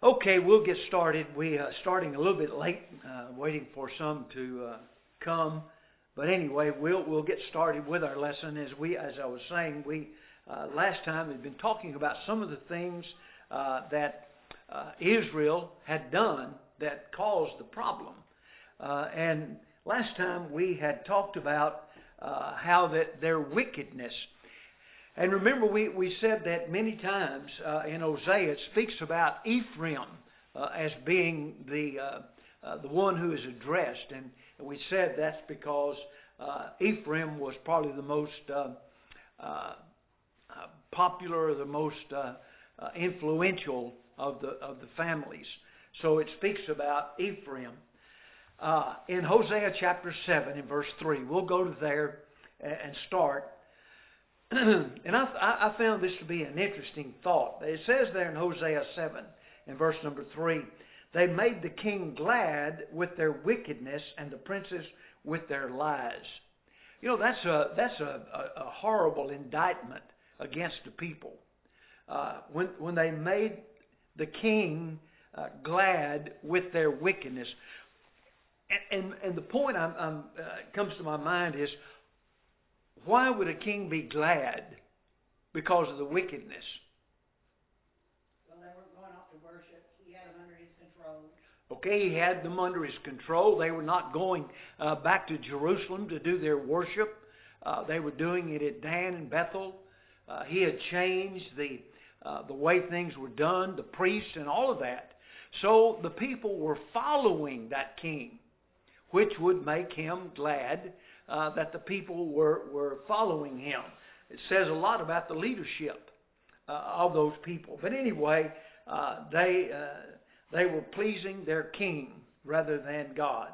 Okay, we'll get started. We starting a little bit late, waiting for some to come. But anyway, we'll get started with our lesson. As I was saying, we last time had been talking about some of the things that Israel had done that caused the problem. And last time we had talked about how that their wickedness. And remember, we said that many times in Hosea it speaks about Ephraim as being the one who is addressed, and we said that's because Ephraim was probably the most popular, the most influential of the families. So it speaks about Ephraim in Hosea chapter 7 in verse 3. We'll go to there and start. And I found this to be an interesting thought. It says there in Hosea 7, in verse number 3, they made the king glad with their wickedness and the princes with their lies. You know, that's a horrible indictment against the people. When they made the king glad with their wickedness. And the point comes to my mind is, why would a king be glad because of the wickedness? Well, they weren't going off to worship. He had them under his control. Okay, he had them under his control. They were not going back to Jerusalem to do their worship. They were doing it at Dan and Bethel. He had changed the way things were done, the priests and all of that. So the people were following that king, which would make him glad that the people were following him. It says a lot about the leadership of those people. But anyway, they were pleasing their king rather than God.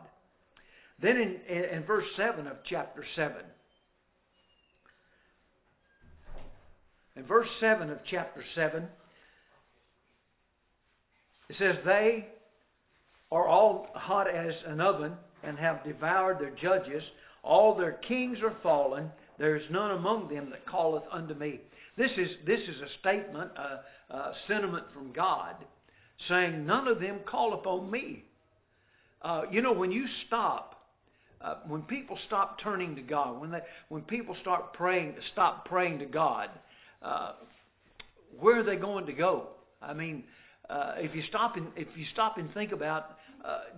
Then in verse 7 of chapter 7, in verse 7 of chapter 7, it says, they are all hot as an oven and have devoured their judges. All their kings are fallen. There is none among them that calleth unto me. This is a statement, a sentiment from God, saying none of them call upon me. When you stop, when people stop turning to God, when people stop praying to God, where are they going to go? I mean, if you stop and think about,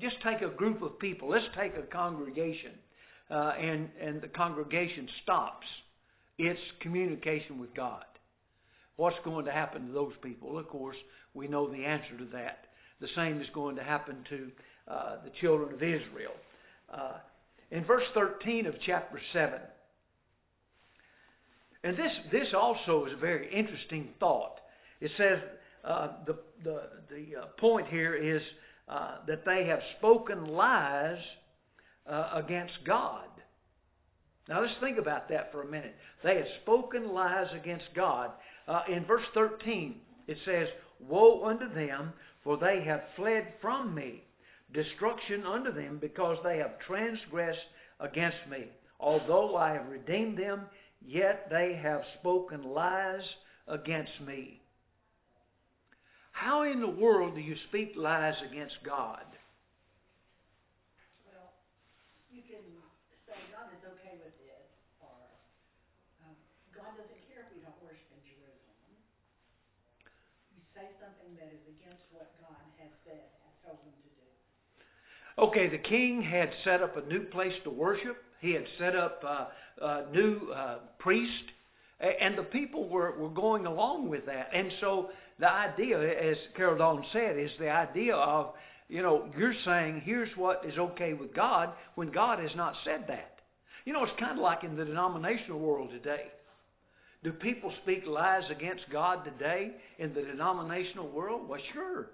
just take a group of people. Let's take a congregation. And the congregation stops its communication with God. What's going to happen to those people? Of course, we know the answer to that. The same is going to happen to the children of Israel. In verse 13 of chapter 7, and this also is a very interesting thought. It says the point here is that they have spoken lies against God. Now let's think about that for a minute. They have spoken lies against God. In verse 13 it says, woe unto them, for they have fled from me. Destruction unto them, because they have transgressed against me. Although I have redeemed them, yet they have spoken lies against me. How in the world do you speak lies against God? You can say God is okay with this, or God doesn't care if we don't worship in Jerusalem. You say something that is against what God has said, has told them to do. Okay, the king had set up a new place to worship. He had set up a new priest, and the people were going along with that. And so the idea, as Carol Dawn said, is the idea of, you're saying here's what is okay with God when God has not said that. It's kind of like in the denominational world today. Do people speak lies against God today in the denominational world? Well, sure.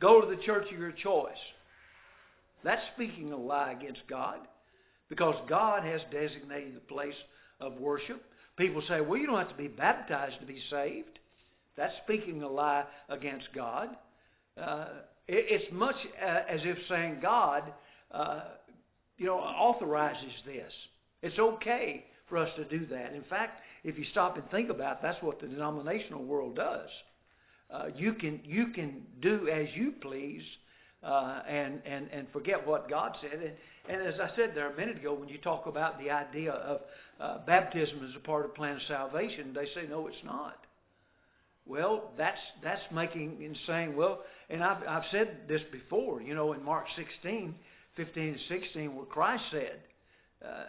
Go to the church of your choice. That's speaking a lie against God, because God has designated the place of worship. People say, well, you don't have to be baptized to be saved. That's speaking a lie against God. It's much as if saying God, authorizes this. It's okay for us to do that. In fact, if you stop and think about it, that's what the denominational world does. You can do as you please and forget what God said. And as I said there a minute ago, when you talk about the idea of baptism as a part of the plan of salvation, they say, no, it's not. Well, that's making and saying, well, and I've said this before, in Mark 16, 15 and 16, where Christ said,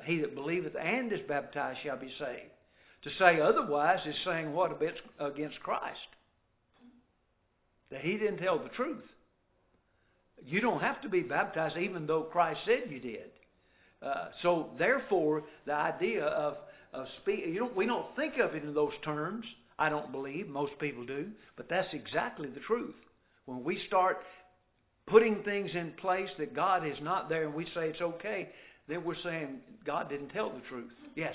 he that believeth and is baptized shall be saved. To say otherwise is saying what against Christ? That he didn't tell the truth. You don't have to be baptized even though Christ said you did. So therefore, the idea of speaking, we don't think of it in those terms. I don't believe. Most people do. But that's exactly the truth. When we start putting things in place that God is not there and we say it's okay, then we're saying God didn't tell the truth. Yes?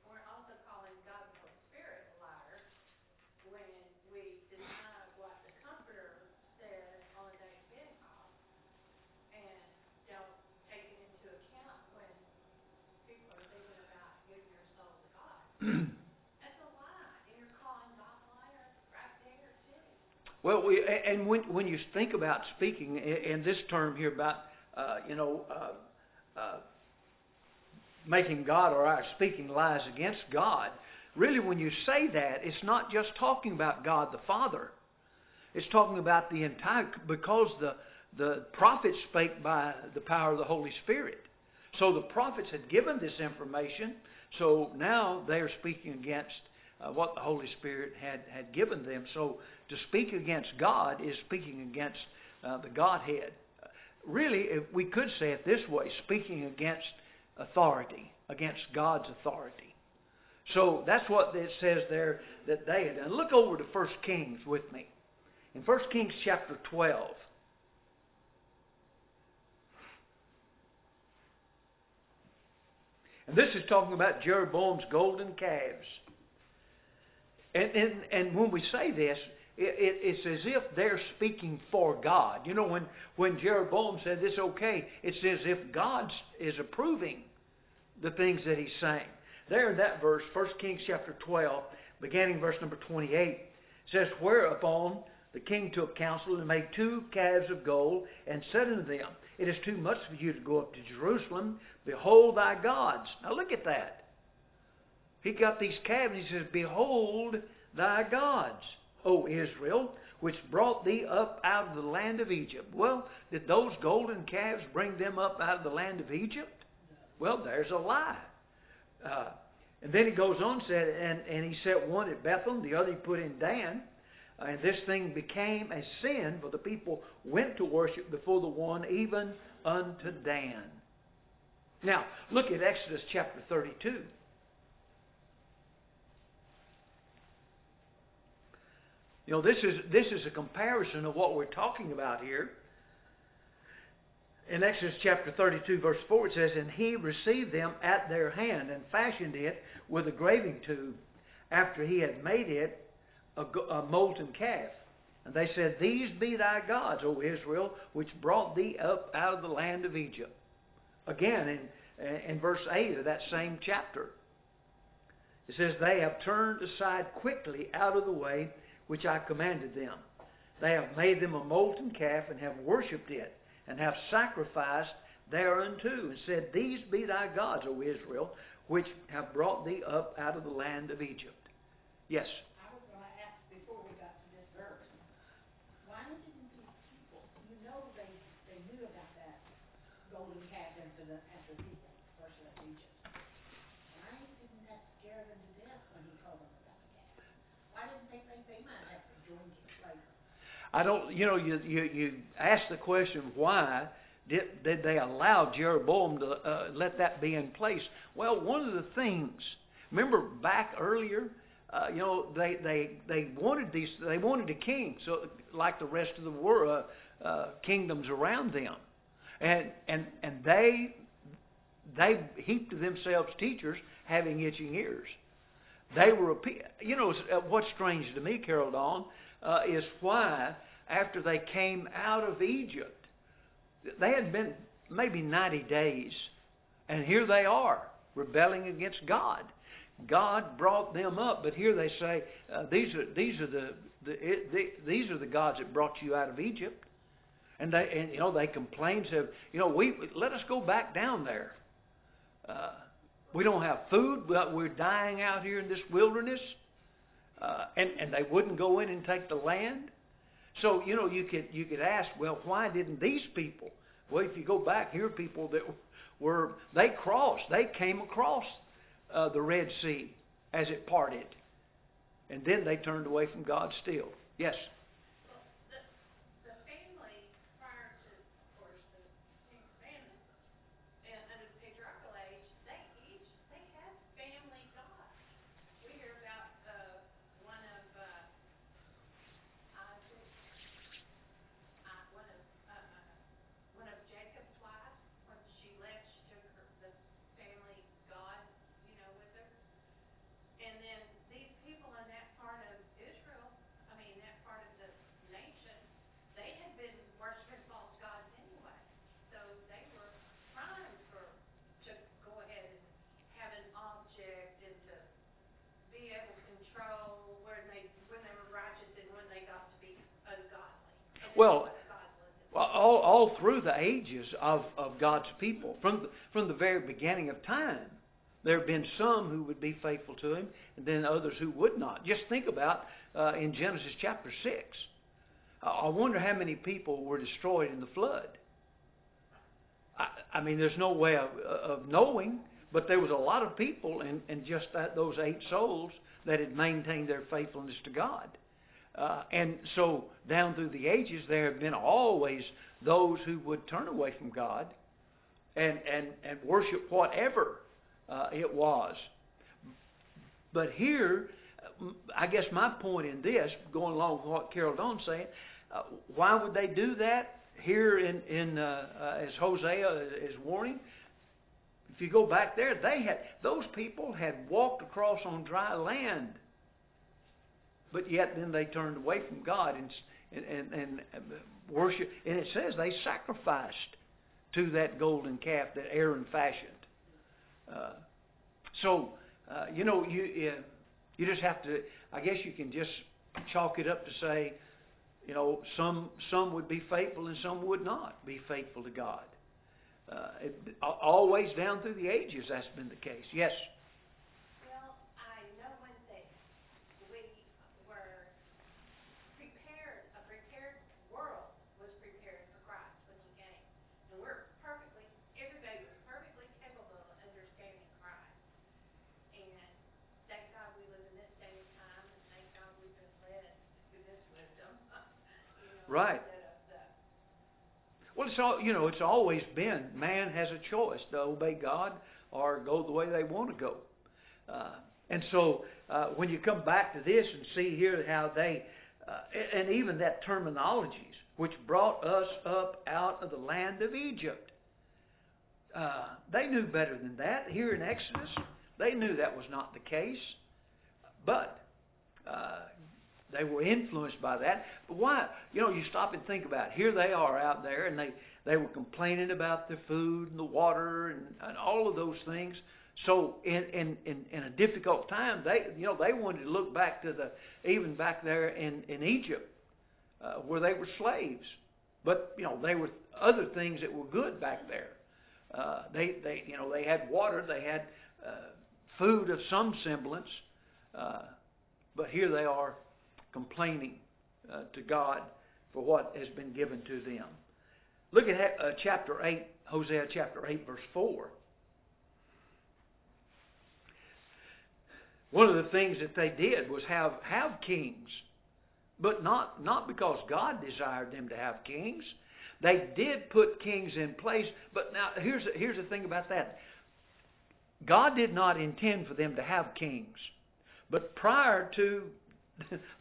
We're also calling God the Holy Spirit a liar when we deny what the Comforter said on the day of Pentecost and don't take it into account when people are thinking about giving their soul to God. That's a lie. And you're calling God a liar right there, too. Well, when you think about speaking in this term here about, making God or speaking lies against God, really when you say that, it's not just talking about God the Father. It's talking about the entire, because the prophets spake by the power of the Holy Spirit. So the prophets had given this information, so now they are speaking against what the Holy Spirit had given them. So to speak against God is speaking against the Godhead. Really, if we could say it this way, speaking against authority, against God's authority. So that's what it says there that they had done. Look over to 1 Kings with me. In 1 Kings chapter 12. And this is talking about Jeroboam's golden calves. And when we say this, it's as if they're speaking for God. When Jeroboam said this okay, it's as if God is approving the things that he's saying. There in that verse, 1 Kings chapter 12, beginning verse number 28, says, whereupon the king took counsel and made 2 calves of gold and said unto them, it is too much for you to go up to Jerusalem. Behold thy gods. Now look at that. He got these calves and he says, behold thy gods, O Israel, which brought thee up out of the land of Egypt. Well, did those golden calves bring them up out of the land of Egypt? Well, there's a lie. And then he goes on and said, and he set one at Bethlehem, the other he put in Dan. And this thing became a sin, for the people went to worship before the one, even unto Dan. Now, look at Exodus chapter 32. This is a comparison of what we're talking about here. In Exodus chapter 32, verse 4, it says, and he received them at their hand and fashioned it with a graving tube after he had made it a molten calf. And they said, these be thy gods, O Israel, which brought thee up out of the land of Egypt. Again, in verse 8 of that same chapter, it says, they have turned aside quickly out of the way which I commanded them. They have made them a molten calf and have worshipped it, and have sacrificed thereunto, and said, these be thy gods, O Israel, which have brought thee up out of the land of Egypt. Yes? I was going to ask before we got to this verse, why didn't these people, they knew about that golden calf incident at the people, first of Egypt. Why didn't that scare them to death when he told them about the calf? Why didn't they think they might have to join him later? I don't, you ask the question, why did they allow Jeroboam to let that be in place? Well, one of the things, remember back earlier, they wanted a king, so like the rest of the world, kingdoms around them, and they heaped to themselves teachers having itching ears. They were, what's strange to me, Carol Dawn, is why after they came out of Egypt, they had been maybe 90 days, and here they are rebelling against God. God brought them up. But here they say, these are the gods that brought you out of Egypt. And they complain, said, let us go back down there. We don't have food, but we're dying out here in this wilderness. And they wouldn't go in and take the land. So, you could ask, well, why didn't these people? Well, if you go back, here are people that they came across the Red Sea as it parted. And then they turned away from God still. Yes? The family, prior to, of course, the Ten Commandments, and under the patriarchal age, they had family gods. We hear about one of Isaac, one of Jacob's wives. When she left, she took the family god, with her. And then these people in that part of Israel, that part of the nation, they had been worshiping false gods anyway. So they were primed to go ahead and have an object and to be able to control when they were righteous and when they got to be ungodly. Well, all through the ages of God's people, from the very beginning of time, there have been some who would be faithful to Him, and then others who would not. Just think about in Genesis chapter 6. I wonder how many people were destroyed in the flood. There's no way of knowing, but there was a lot of people, and just those 8 souls that had maintained their faithfulness to God. And so down through the ages, there have been always those who would turn away from God and worship whatever it was. But here, I guess my point in this, going along with what Carol Dawn's saying, why would they do that? Here as Hosea is warning, if you go back there, those people had walked across on dry land, but yet then they turned away from God and worship. And it says they sacrificed to that golden calf that Aaron fashioned. You just have to, I guess you can just chalk it up to say, some would be faithful and some would not be faithful to God. Always down through the ages, that's been the case. Yes? Well, I know one thing. We were prepared, a prepared world was prepared for Christ when He came. And everybody was perfectly capable of understanding Christ. And thank God we live in this day and time, and thank God we've been led to this wisdom. Right. Well, it's always been, man has a choice to obey God or go the way they want to go. And so when you come back to this and see here how they, and even that terminologies, which brought us up out of the land of Egypt. They knew better than that. Here in Exodus, they knew that was not the case. But they were influenced by that. But why? You stop and think about it. Here they are out there, and they were complaining about the food and the water and all of those things. So in a difficult time, they wanted to look back to even back there in Egypt, where they were slaves. But they were other things that were good back there. They had water, they had food of some semblance, but here they are complaining to God for what has been given to them. Look at chapter 8, Hosea chapter 8, verse 4. One of the things that they did was have kings, but not because God desired them to have kings. They did put kings in place, but now here's the thing about that. God did not intend for them to have kings, but prior to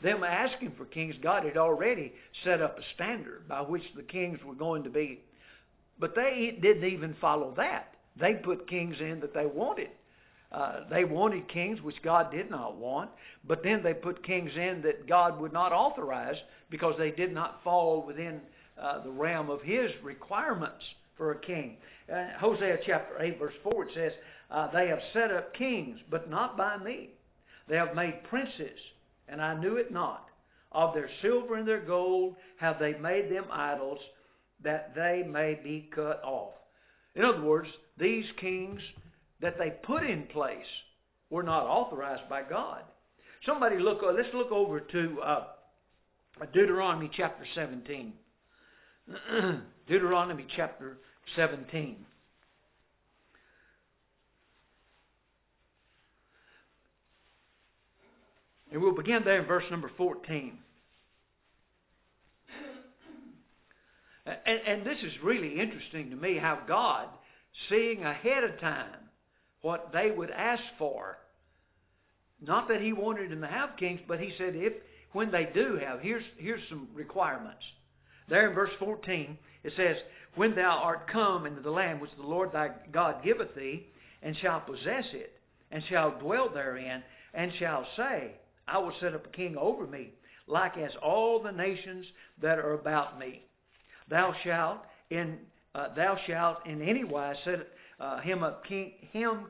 them asking for kings, God had already set up a standard by which the kings were going to be. But they didn't even follow that. They put kings in that they wanted. They wanted kings which God did not want, but then they put kings in that God would not authorize because they did not fall within the realm of His requirements for a king. Hosea chapter 8, verse 4, it says, they have set up kings, but not by me. They have made princes, and I knew it not. Of their silver and their gold have they made them idols, that they may be cut off. In other words, these kings that they put in place were not authorized by God. Let's look over to Deuteronomy chapter 17. Deuteronomy chapter 17. And we'll begin there in verse number 14. And this is really interesting to me, how God, seeing ahead of time what they would ask for, not that He wanted them to have kings, but He said, when they do have, here's some requirements. There in verse 14, it says, when thou art come into the land which the Lord thy God giveth thee, and shalt possess it, and shalt dwell therein, and shalt say, I will set up a king over me, like as all the nations that are about me. Thou shalt in any wise set him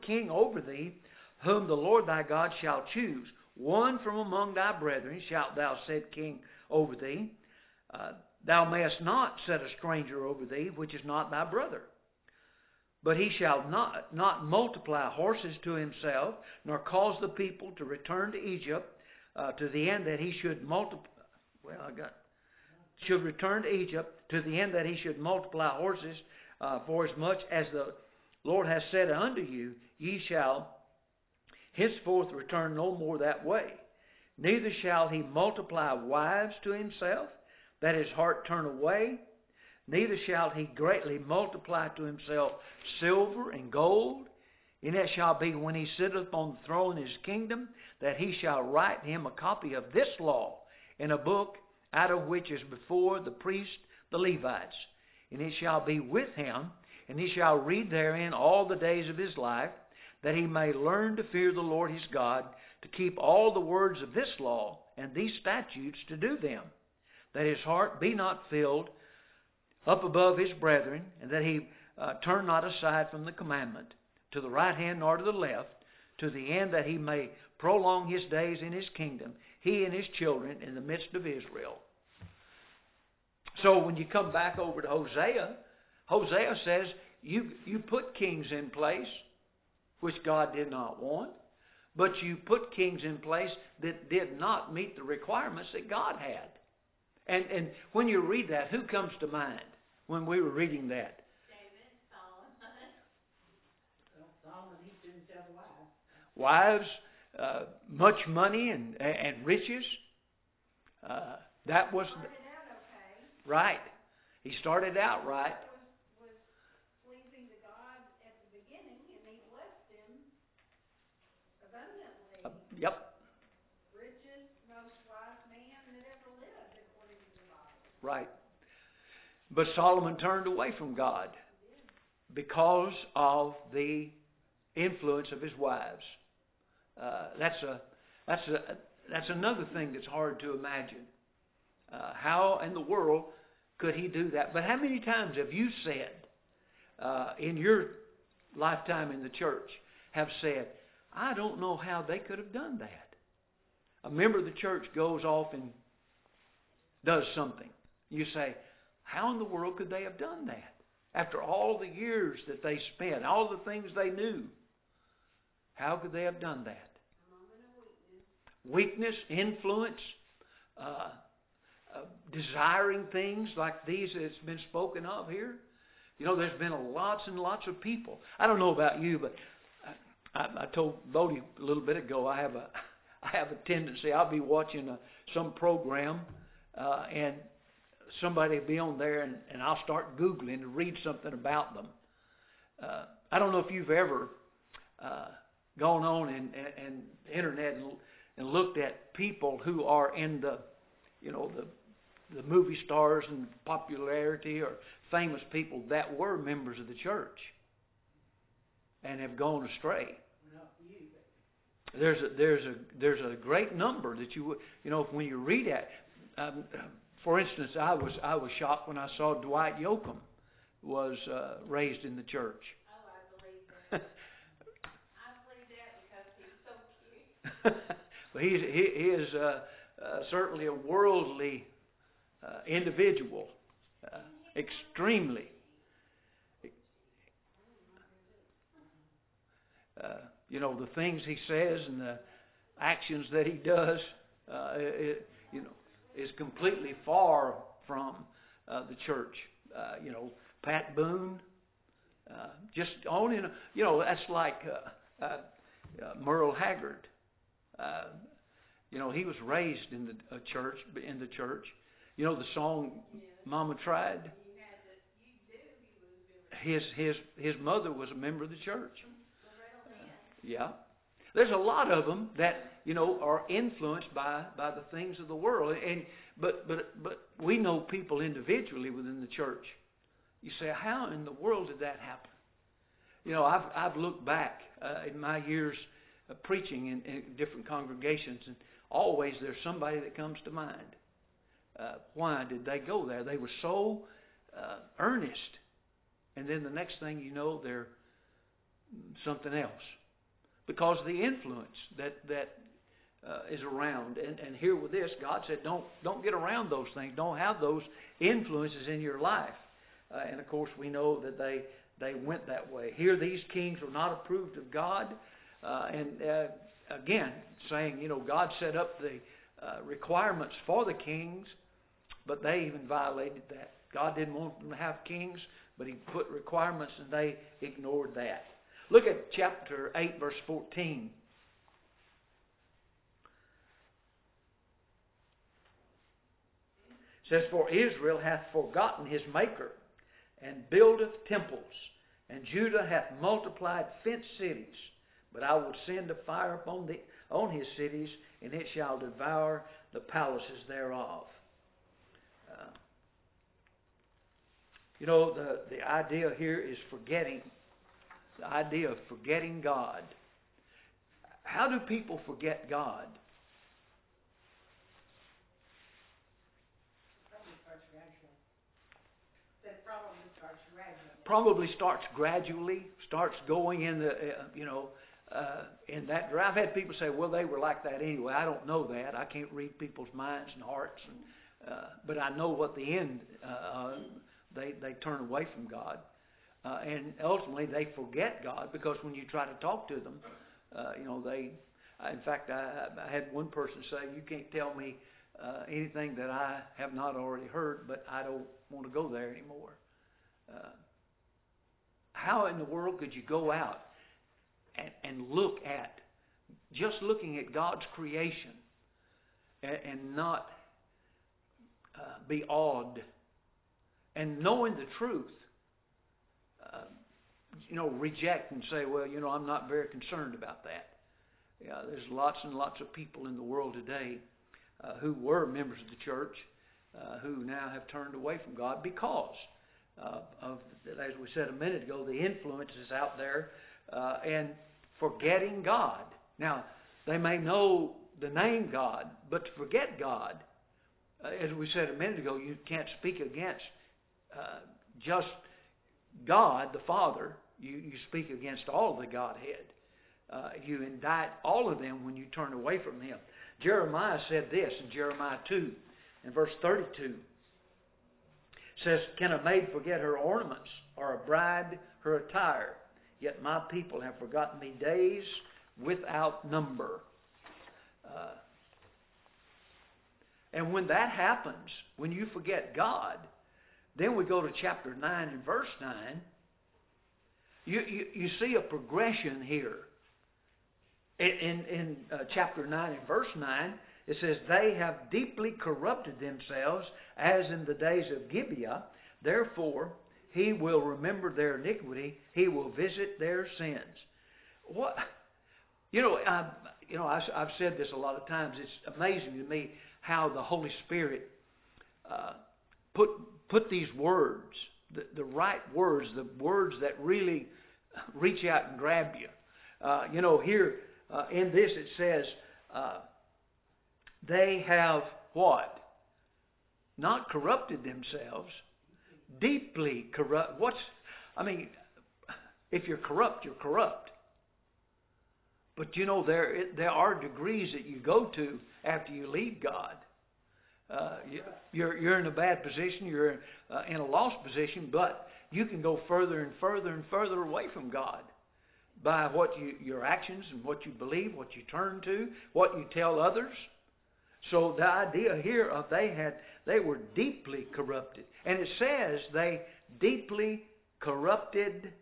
king over thee, whom the Lord thy God shall choose. One from among thy brethren shalt thou set king over thee. Thou mayest not set a stranger over thee, which is not thy brother. But he shall not multiply horses to himself, nor cause the people to return to Egypt, to the end that he should return to Egypt, to the end that he should multiply horses, for as much as the Lord has said unto you, ye shall henceforth return no more that way. Neither shall he multiply wives to himself, that his heart turn away. Neither shall he greatly multiply to himself silver and gold. And it shall be, when he sitteth on the throne in his kingdom, that he shall write him a copy of this law in a book, out of which is before the priests, the Levites. And it shall be with him, and he shall read therein all the days of his life, that he may learn to fear the Lord his God, to keep all the words of this law and these statutes to do them, that his heart be not filled up above his brethren, and that he turn not aside from the commandment, to the right hand nor to the left, to the end that he may prolong his days in his kingdom, he and his children in the midst of Israel. So when you come back over to Hosea, Hosea says, you put kings in place, which God did not want, but you put kings in place that did not meet the requirements that God had. And when you read that, who comes to mind when we were reading that? David, Solomon. Well, Solomon, he didn't have wives. Wives, much money and riches. That was Started out okay. right. He started out right. Was pleasing to God at the beginning, and He blessed him abundantly. Yep. Richest, most wise man that ever lived, according to the Bible. Right. But Solomon turned away from God because of the influence of his wives. That's another thing that's hard to imagine. How in the world could he do that? But how many times have you said, in your lifetime in the church, have said, I don't know how they could have done that. A member of the church goes off and does something. You say, how in the world could they have done that? After all the years that they spent, all the things they knew, how could they have done that? Weakness, influence, desiring things like these that's been spoken of here. You know, there's been lots and lots of people. I don't know about you, but I told Bodie a little bit ago, I have a tendency, I'll be watching some program and somebody will be on there and I'll start Googling to read something about them. I don't know if you've ever gone on and the internet and looked at people who are in the movie stars and popularity or famous people that were members of the church and have gone astray. There's a great number that when you read it. For instance, I was shocked when I saw Dwight Yoakam was raised in the church. Oh, I believe that. I believe that because he's so cute. But he is certainly a worldly individual, extremely. The things he says and the actions that he does, is completely far from the church. Pat Boone, just owning, that's like Merle Haggard. He was raised in the church. The song "Mama Tried." His mother was a member of the church. Yeah, there's a lot of them that are influenced by the things of the world, but we know people individually within the church. You say, how in the world did that happen? I've looked back in my years of preaching in different congregations, and always there's somebody that comes to mind. Why did they go there? They were so earnest, and then the next thing you know, they're something else. Because of the influence that is around. And here with this, God said, don't get around those things. Don't have those influences in your life. And of course, we know that they went that way. Here, these kings were not approved of God. Again, saying, God set up the requirements for the kings, but they even violated that. God didn't want them to have kings, but He put requirements, and they ignored that. Look at chapter 8, verse 14. It says, "For Israel hath forgotten his Maker, and buildeth temples, and Judah hath multiplied fenced cities. But I will send a fire on his cities, and it shall devour the palaces thereof." The idea here is forgetting. The idea of forgetting God. How do people forget God? Probably starts gradually. Starts going in in that direction. I've had people say, "Well, they were like that anyway." I don't know that. I can't read people's minds and hearts, but I know what the end. They turn away from God. And ultimately, they forget God because when you try to talk to them, in fact, I had one person say, "You can't tell me anything that I have not already heard, but I don't want to go there anymore." How in the world could you go out and look at, just looking at God's creation and not be awed and knowing the truth? Reject and say, "Well, I'm not very concerned about that." Yeah, there's lots and lots of people in the world today who were members of the church who now have turned away from God because of, as we said a minute ago, the influences out there and forgetting God. Now, they may know the name God, but to forget God, as we said a minute ago, you can't speak against just God the Father. You speak against all of the Godhead. You indict all of them when you turn away from Him. Jeremiah said this in Jeremiah 2 and verse 32. It says, "Can a maid forget her ornaments, or a bride her attire? Yet my people have forgotten me days without number." And when that happens, when you forget God, then we go to chapter 9 and verse 9. You see a progression here. In chapter 9 and verse 9, it says, "They have deeply corrupted themselves as in the days of Gibeah. Therefore, He will remember their iniquity. He will visit their sins." What? I've said this a lot of times. It's amazing to me how the Holy Spirit put these words, the right words, the words that really reach out and grab you. Here in this it says, they have what? Not corrupted themselves. deeply corrupt. If you're corrupt, you're corrupt. But you know, there are degrees that you go to after you leave God. You're in a bad position. You're in a lost position, but you can go further and further and further away from God by your actions and what you believe, what you turn to, what you tell others. So the idea here of they were deeply corrupted, and it says they deeply corrupted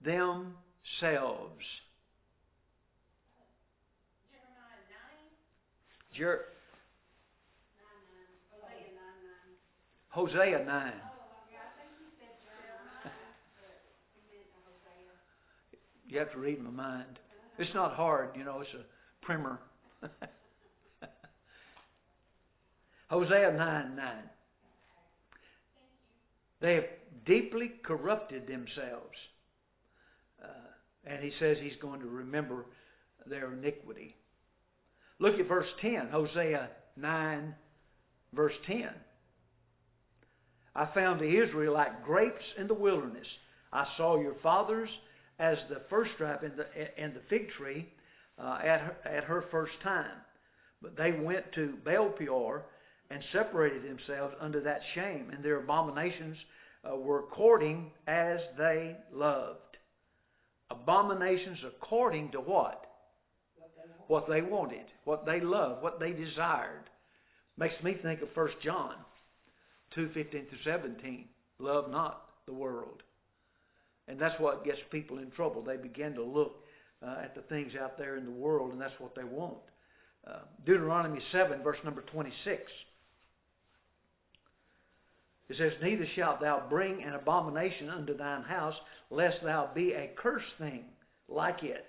themselves. Jeremiah 9? Hosea 9. Yeah, I think he said Jeremiah, but he meant Hosea. You have to read my mind. It's not hard, it's a primer. Hosea 9:9. They have deeply corrupted themselves. And he says he's going to remember their iniquity. Look at verse 10. Hosea 9, verse 10. I found the Israelite grapes in the wilderness. I saw your fathers as the first stripe in the fig tree at her first time. But they went to Baal Peor and separated themselves under that shame, and their abominations were according as they loved. Abominations according to what? What they wanted, what they loved, what they desired. Makes me think of 1 John 2:15-17. Love not the world. And that's what gets people in trouble. They begin to look at the things out there in the world, and that's what they want. Deuteronomy 7, verse number 26. It says, neither shalt thou bring an abomination unto thine house, lest thou be a cursed thing like it.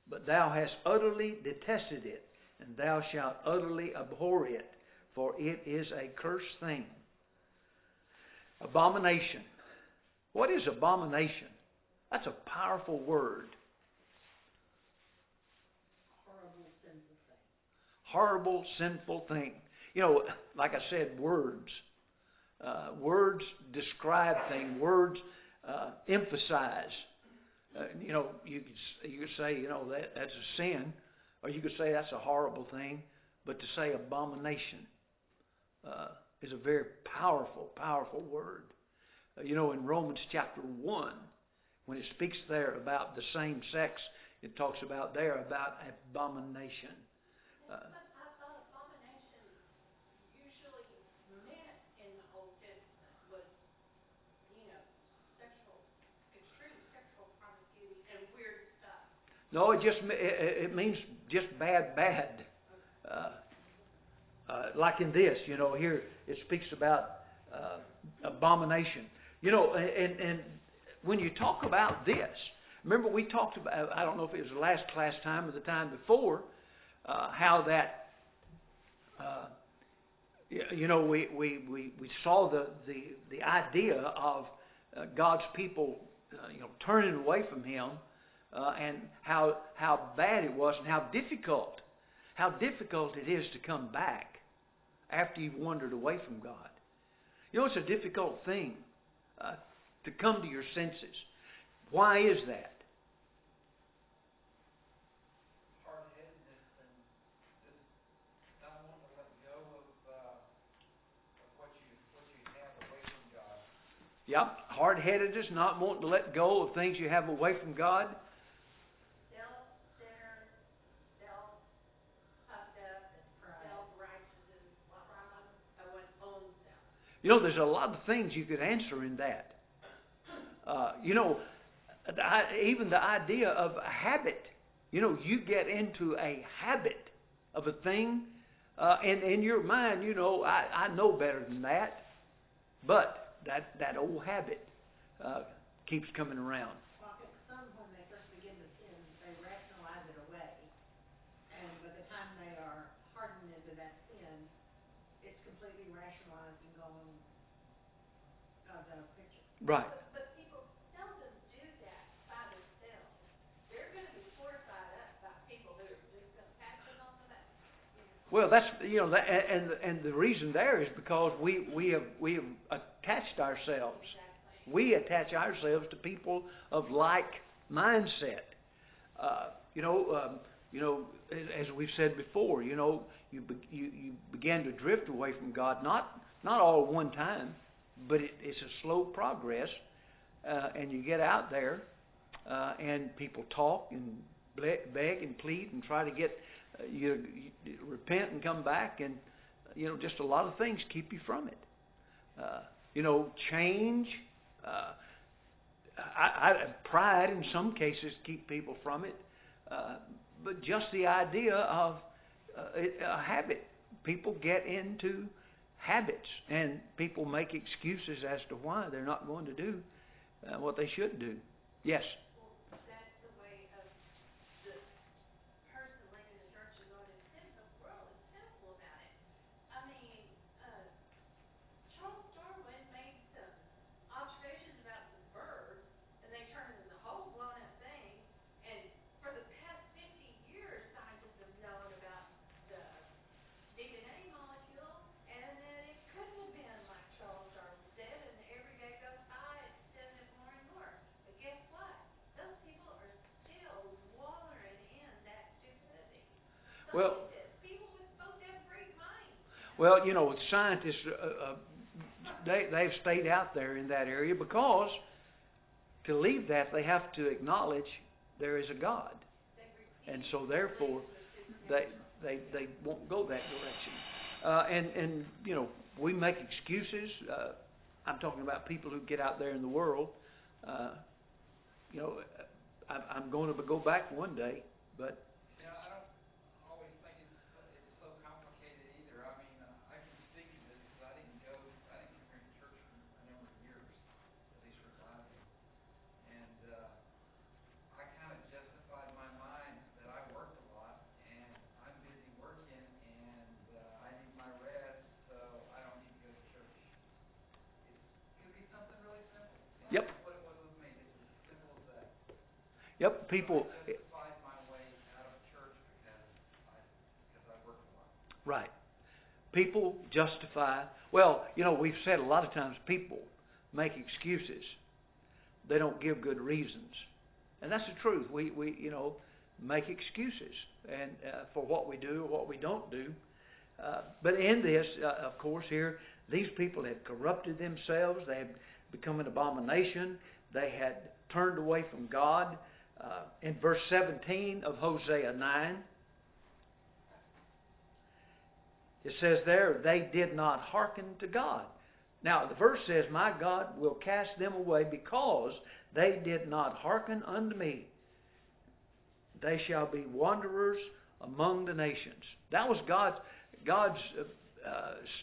But thou hast utterly detested it, and thou shalt utterly abhor it, for it is a cursed thing. Abomination. What is abomination? That's a powerful word. Horrible, sinful thing. Horrible, sinful thing. Like I said, words. Words describe things. Words emphasize. You could say, that's a sin, or you could say that's a horrible thing. But to say abomination is a very powerful, powerful word. In Romans chapter 1, when it speaks there about the same sex, it talks about abomination. I thought abomination usually meant in the Old Testament was, extreme sexual promiscuity and weird stuff. No, it means just bad. Like in this, here it speaks about abomination. And when you talk about this, remember we talked about, I don't know if it was the last class time or the time before, how that, we saw the idea of God's people, turning away from Him, and how bad it was and how difficult it is to come back after you've wandered away from God. It's a difficult thing to come to your senses. Why is that? Hard-headedness and just not wanting to let go of what you have away from God. Yep, hard-headedness, not wanting to let go of things you have away from God. Self-centered, self-puffed up, and self-righteous is one's own self. There's a lot of things you could answer in that. Even the idea of a habit. You get into a habit of a thing, and in your mind, I know better than that. But that old habit keeps coming around. Well, some, when they first begin to sin, they rationalize it away. And by the time they are hardened into that sin, it's completely rationalized and gone out of the picture. Right. But people seldom do that by themselves. They're going to be fortified up by people who are just going to pass it on to them. Well, that's and the reason there is because we have attached ourselves Exactly. We attach ourselves to people of like mindset. As we've said before, you begin to drift away from God, not all at one time, but it's a slow progress, and you get out there, and people talk and beg and plead and try to get you repent and come back, and just a lot of things keep you from it. Change. Pride in some cases keep people from it, but just the idea of a habit. People get into habits, and people make excuses as to why they're not going to do what they should do. Yes. Well, that's the way of the person leading the church is going. The world is simple about it. I mean, Charles Darwin made some observations about some birds, and they turned into the whole blown-up thing. And for the past 50 years, scientists have known about the DNA molecule, and that it couldn't have been like Charles Darwin said. And every day goes by, it's said it more and more. But guess what? Those people are still wallowing in that stupidity. Well, People were supposed to have great minds. Well, scientists, they've stayed out there in that area because to leave that, they have to acknowledge there is a God. And so therefore, they won't go that direction. We make excuses. I'm talking about people who get out there in the world. I'm going to go back one day, but Yeah, I don't always think it's so complicated either. I mean, I can speak to this because I didn't come here to church for a number of years, at least for a lot of it. And I kind of justified my mind that I worked a lot, and I'm busy working, and I need my rest, so I don't need to go to church. It could be something really simple. Yep. That's what it was with me. It was as simple as that. Yep, people. I justified my way out of church because I worked a lot. Right. People justify. Well, we've said a lot of times people make excuses. They don't give good reasons, and that's the truth. We make excuses and for what we do or what we don't do. But in this, of course, here these people had corrupted themselves. They had become an abomination. They had turned away from God. In verse 17 of Hosea 9, it says there, they did not hearken to God. Now, the verse says, my God will cast them away because they did not hearken unto me. They shall be wanderers among the nations. That was God's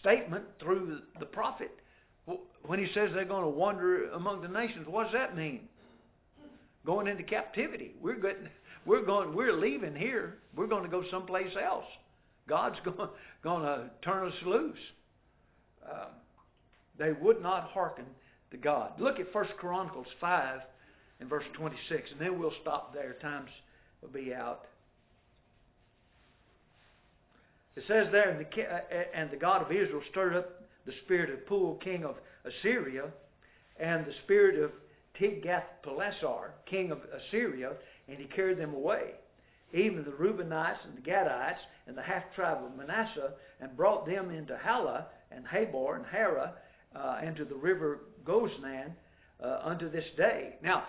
statement through the prophet. When he says they're going to wander among the nations, what does that mean? Going into captivity. We're leaving here. We're going to go someplace else. God's going to turn us loose. They would not hearken to God. Look at 1 Chronicles 5 and verse 26, and then we'll stop there. Times will be out. It says there, and the God of Israel stirred up the spirit of Pul, king of Assyria, and the spirit of Tiglath-Pileser, king of Assyria, and he carried them away, even the Reubenites and the Gadites and the half-tribe of Manasseh, and brought them into Halah and Habor and Hara, and to the river Gozan unto this day. Now,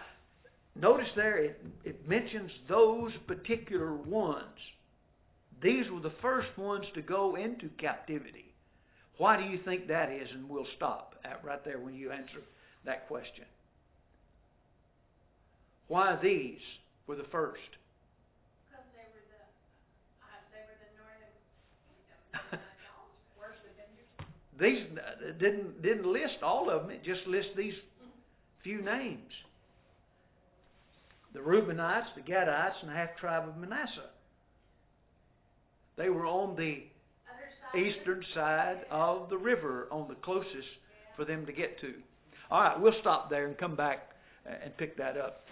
notice there it mentions those particular ones. These were the first ones to go into captivity. Why do you think that is? And we'll stop right there when you answer that question. Why these were the first? Because they were the northern kingdom. These didn't list all of them. It just lists these few names. The Reubenites, the Gadites, and the half-tribe of Manasseh. They were on the eastern side of the river, on the closest for them to get to. All right, we'll stop there and come back and pick that up.